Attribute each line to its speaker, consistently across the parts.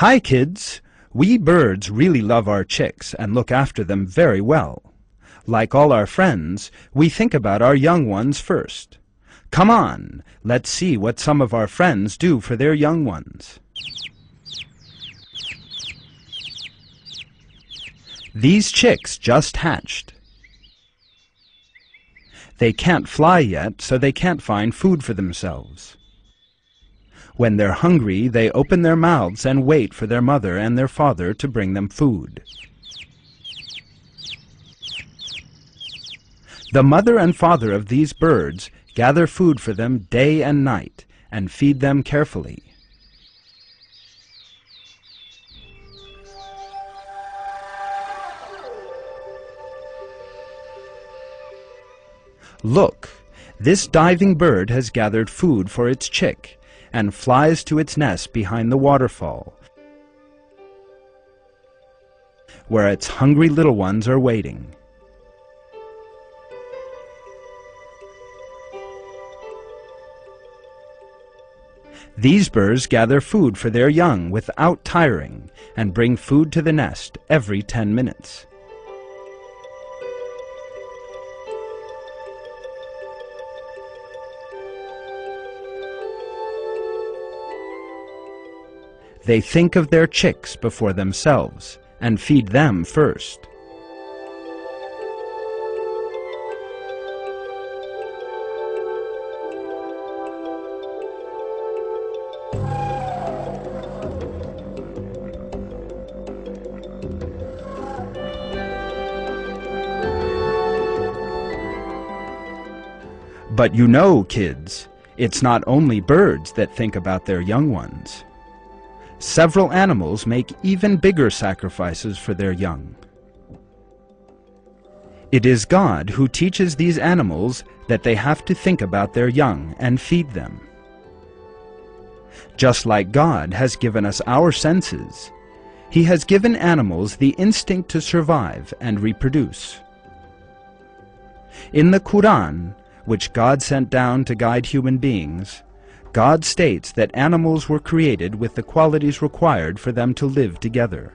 Speaker 1: Hi, kids! We birds really love our chicks and look after them very well. Like all our friends, we think about our young ones first. Come on, let's see what some of our friends do for their young ones. These chicks just hatched. They can't fly yet, so they can't find food for themselves. When they're hungry, they open their mouths and wait for their mother and their father to bring them food. The mother and father of these birds gather food for them day and night and feed them carefully. Look, this diving bird has gathered food for its chick and flies to its nest behind the waterfall, where its hungry little ones are waiting. These birds gather food for their young without tiring and bring food to the nest every 10 minutes. They think of their chicks before themselves and feed them first. But you know, kids, it's not only birds that think about their young ones. Several animals make even bigger sacrifices for their young. It is God who teaches these animals that they have to think about their young and feed them. Just like God has given us our senses, He has given animals the instinct to survive and reproduce. In the Quran, which God sent down to guide human beings, God states that animals were created with the qualities required for them to live together.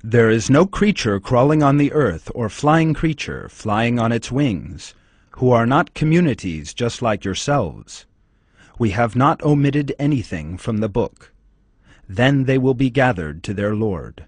Speaker 1: There is no creature crawling on the earth or flying creature flying on its wings who are not communities just like yourselves. We have not omitted anything from the book. Then they will be gathered to their Lord.